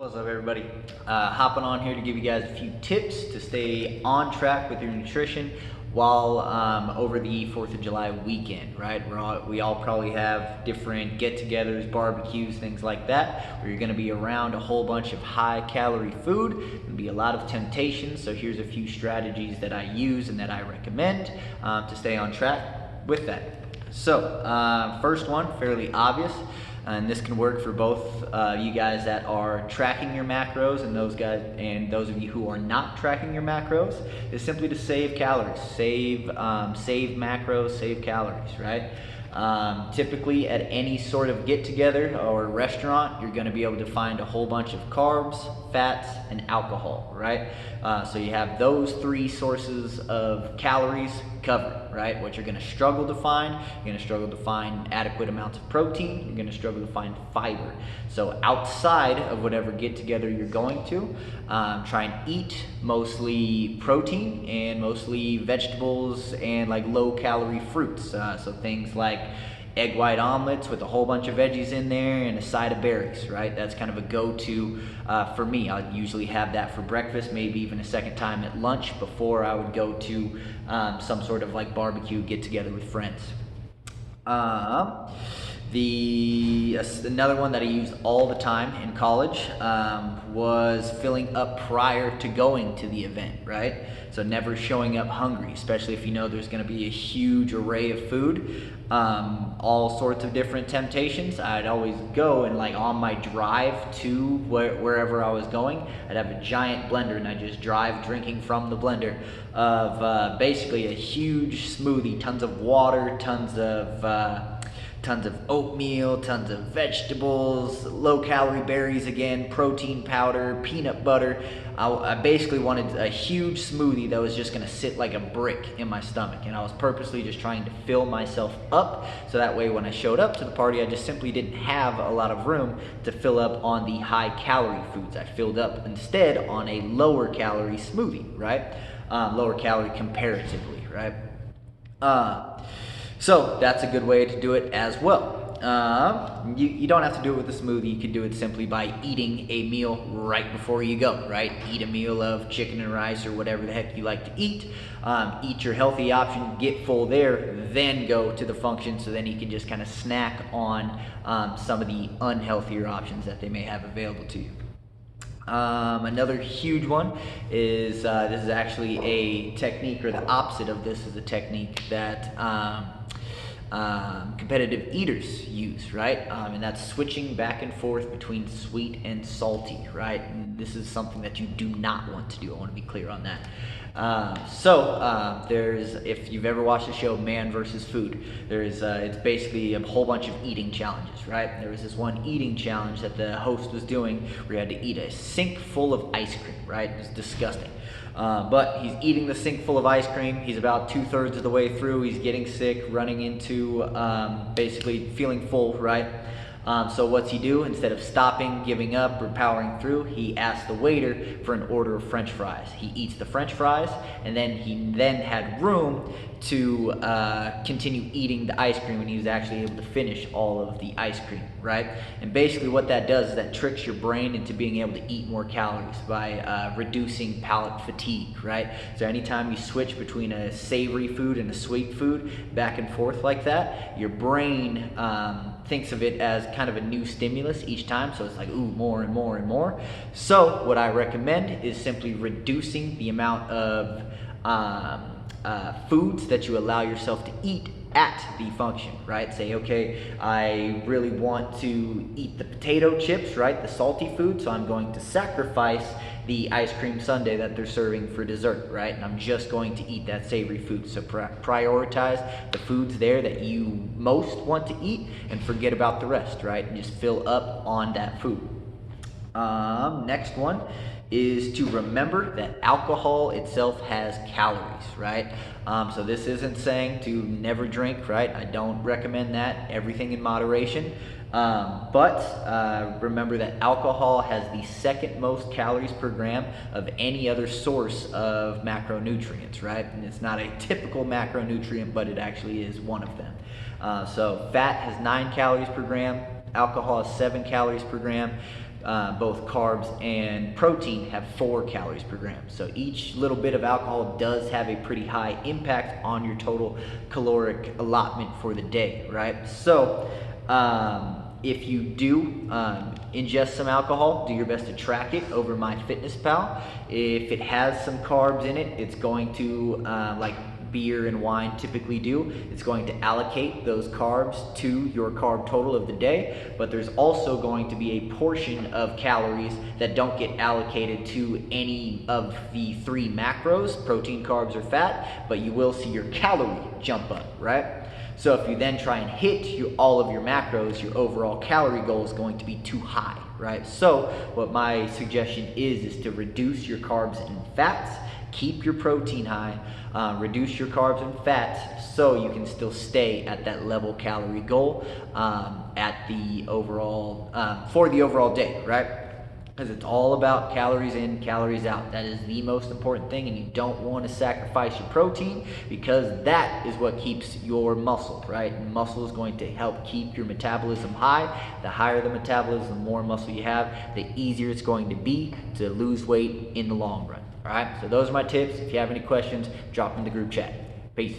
What's up, everybody? Hopping on here to give you guys a few tips to stay on track with your nutrition while over the 4th of July weekend, right? We all probably have different get-togethers, barbecues, things like that, where you're gonna be around a whole bunch of high-calorie food. There's gonna be a lot of temptations, so here's a few strategies that I use and that I recommend to stay on track with that. So, first one, fairly obvious. And this can work for both you guys that are tracking your macros and those of you who are not tracking your macros, is simply to save calories, save macros, save calories, right? Typically at any sort of get-together or restaurant, you're going to be able to find a whole bunch of carbs, fats, and alcohol, right? So you have those three sources of calories covered, right? What you're going to struggle to find, you're going to struggle to find adequate amounts of protein, you're going to struggle to find fiber. So outside of whatever get-together you're going to, try and eat mostly protein and mostly vegetables and like low-calorie fruits. So things like egg white omelets with a whole bunch of veggies in there and a side of berries, right? That's kind of a go-to for me. I'll usually have that for breakfast, maybe even a second time at lunch before I would go to some sort of like barbecue get-together with friends. Another one that I used all the time in college was filling up prior to going to the event, right? So never showing up hungry, especially if you know there's going to be a huge array of food, all sorts of different temptations. I'd always go and like on my drive to wherever I was going, I'd have a giant blender and I'd just drive drinking from the blender of basically a huge smoothie, tons of water, tons of oatmeal, tons of vegetables, low-calorie berries again, protein powder, peanut butter. I basically wanted a huge smoothie that was just going to sit like a brick in my stomach, and I was purposely just trying to fill myself up so that way when I showed up to the party, I just simply didn't have a lot of room to fill up on the high-calorie foods. I filled up instead on a lower-calorie smoothie, right? Lower calorie comparatively, right? So that's a good way to do it as well. You don't have to do it with a smoothie. You can do it simply by eating a meal right before you go, right? Eat a meal of chicken and rice or whatever the heck you like to eat. Eat your healthy option, get full there, then go to the function so then you can just kind of snack on some of the unhealthier options that they may have available to you. Another huge one is this is actually a technique, or the opposite of this is a technique that competitive eaters use, right? And that's switching back and forth between sweet and salty, right? And this is something that you do not want to do. I want to be clear on that. There's, if you've ever watched the show Man vs. Food, it's basically a whole bunch of eating challenges, right? There was this one eating challenge that the host was doing where you had to eat a sink full of ice cream, right? It was disgusting. But he's eating the sink full of ice cream. He's about 2/3 of the way through. He's getting sick, running into basically feeling full, right? So what's he do? Instead of stopping, giving up, or powering through, he asks the waiter for an order of French fries. He eats the French fries, and then he had room to continue eating the ice cream, and he was actually able to finish all of the ice cream, right? And basically what that does is that tricks your brain into being able to eat more calories by reducing palate fatigue, right? So anytime you switch between a savory food and a sweet food back and forth like that, your brain thinks of it as kind of a new stimulus each time, so it's like, ooh, more and more and more. So what I recommend is simply reducing the amount of foods that you allow yourself to eat at the function, right? Say, okay, I really want to eat the potato chips, right? The salty food, so I'm going to sacrifice the ice cream sundae that they're serving for dessert, right? And I'm just going to eat that savory food. So prioritize the foods there that you most want to eat and forget about the rest, right? And just fill up on that food. Next one is to remember that alcohol itself has calories, right? So this isn't saying to never drink, right? I don't recommend that. Everything in moderation. But remember that alcohol has the second most calories per gram of any other source of macronutrients, right? And it's not a typical macronutrient, but it actually is one of them. So fat has 9 calories per gram, alcohol has 7 calories per gram, both carbs and protein have 4 calories per gram. So each little bit of alcohol does have a pretty high impact on your total caloric allotment for the day, right? So if you do ingest some alcohol, do your best to track it over MyFitnessPal. If it has some carbs in it, it's going to, like beer and wine typically do, it's going to allocate those carbs to your carb total of the day, but there's also going to be a portion of calories that don't get allocated to any of the 3 macros, protein, carbs, or fat, but you will see your calorie jump up, right? So if you then try and hit all of your macros, your overall calorie goal is going to be too high, right? So what my suggestion is to reduce your carbs and fats, keep your protein high, reduce your carbs and fats so you can still stay at that level calorie goal at the overall, for the overall day, right? Because it's all about calories in, calories out. That is the most important thing, and you don't want to sacrifice your protein because that is what keeps your muscle, right? And muscle is going to help keep your metabolism high. The higher the metabolism, the more muscle you have, the easier it's going to be to lose weight in the long run. All right, so those are my tips. If you have any questions, drop them in the group chat. Peace.